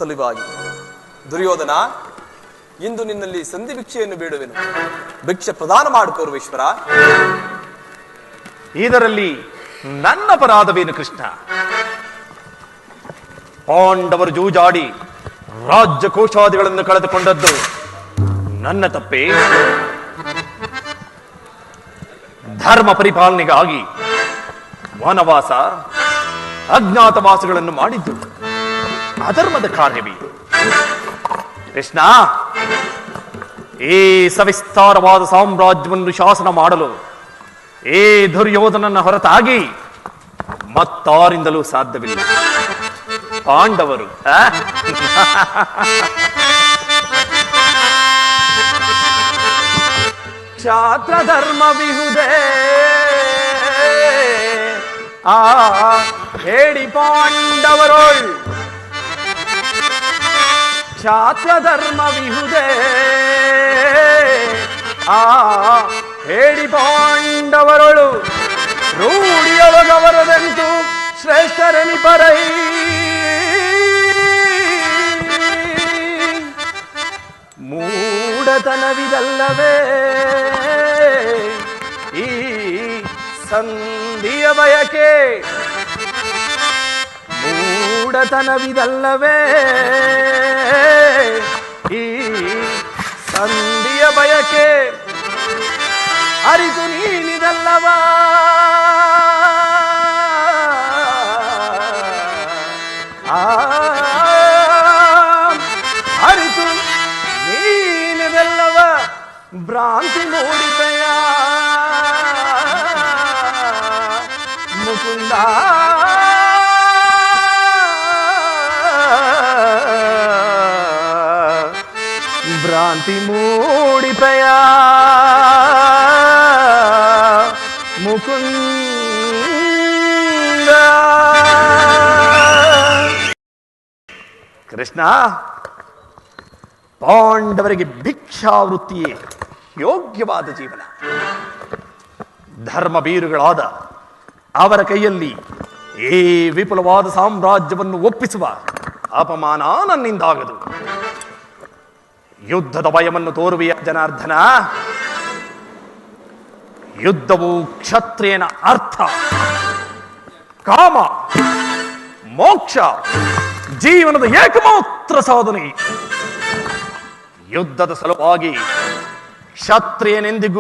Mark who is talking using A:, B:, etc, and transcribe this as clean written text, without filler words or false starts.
A: ಸಲುವಾಗಿ ದುರ್ಯೋಧನ, ಇಂದು ನಿನ್ನಲ್ಲಿ ಸಂಧಿ ಭಿಕ್ಷೆಯನ್ನು ಬೇಡುವೆನು. ಭಿಕ್ಷೆ ಪ್ರದಾನ ಮಾಡು ಕೌರವೇಶ್ವರ.
B: ಇದರಲ್ಲಿ ನನ್ನ ಅಪರಾಧವೇನು ಕೃಷ್ಣ? ಪಾಂಡವರು ಜೂಜಾಡಿ ರಾಜ್ಯ ಕೋಶಾದಿಗಳನ್ನು ಕಳೆದುಕೊಂಡದ್ದು ನನ್ನ ತಪ್ಪೇ. ಧರ್ಮ ಪರಿಪಾಲನೆಗಾಗಿ ವನವಾಸ ಅಜ್ಞಾತವಾಸಗಳನ್ನು ಮಾಡಿದ್ದು ಅಧರ್ಮದ ಕಾರ್ಯವೇ. ಕೃಷ್ಣ, ಈ ಸವಿಸ್ತಾರವಾದ ಸಾಮ್ರಾಜ್ಯವನ್ನು ಶಾಸನ ಮಾಡಲು ಈ ದುರ್ಯೋಧನನ ಹೊರತಾಗಿ ಮತ್ತಾರಿಂದಲೂ ಸಾಧ್ಯವಿಲ್ಲ. ಪಾಂಡವರು ಕ್ಷಾತ್ರ ಧರ್ಮ ವಿಹುದೇ ಹೇಳಿ ಪಾಂಡವರೋಳ್. ಕ್ಷಾತ್ರ ಧರ್ಮ ವಿಹುದೇ ಹೇಳಿ ಪಾಂಡವರೊಳು. ರೂಢಿಯೊಳಗವರದಂತೂ ಶ್ರೇಷ್ಠರನಿ ಪರೈ. ಮೂಢತನವಿದಲ್ಲವೇ ಈ ಸಂಧಿಯ ಬಯಕೆ. ಮೂಢತನವಿದಲ್ಲವೇ ಈ ಸಂಧಿಯ ಬಯಕೆ. ಅರಿತು ನೀನಿದಲ್ಲವ ಅರಿತು ನೀನಿದಲ್ಲವ ಭ್ರಾಂತಿ ಮೂಡಿದೆಯ ಮುಕುಂದ. ಭ್ರಾಂತಿ ಮೂಡಿದೆಯ ಮುಕುಂದ. ಕೃಷ್ಣ, ಪಾಂಡವರಿಗೆ ಭಿಕ್ಷಾವೃತ್ತಿಯೇ ಯೋಗ್ಯವಾದ ಜೀವನ. ಧರ್ಮ ಬೀರುಗಳಾದ ಅವರ ಕೈಯಲ್ಲಿ ಈ ವಿಪುಲವಾದ ಸಾಮ್ರಾಜ್ಯವನ್ನು ಒಪ್ಪಿಸುವ ಅಪಮಾನ ನನ್ನಿಂದಾಗದು. ಯುದ್ಧದ ಭಯವನ್ನು ತೋರುವೆಯ ಜನಾರ್ದನ. ಯುದ್ಧವು ಕ್ಷತ್ರಿಯನ ಅರ್ಥ, ಕಾಮ, ಮೋಕ್ಷ, ಜೀವನದ ಏಕಮಾತ್ರ ಸಾಧನೆ. ಯುದ್ಧದ ಸಲುವಾಗಿ ಕ್ಷತ್ರಿಯನೆಂದಿಗೂ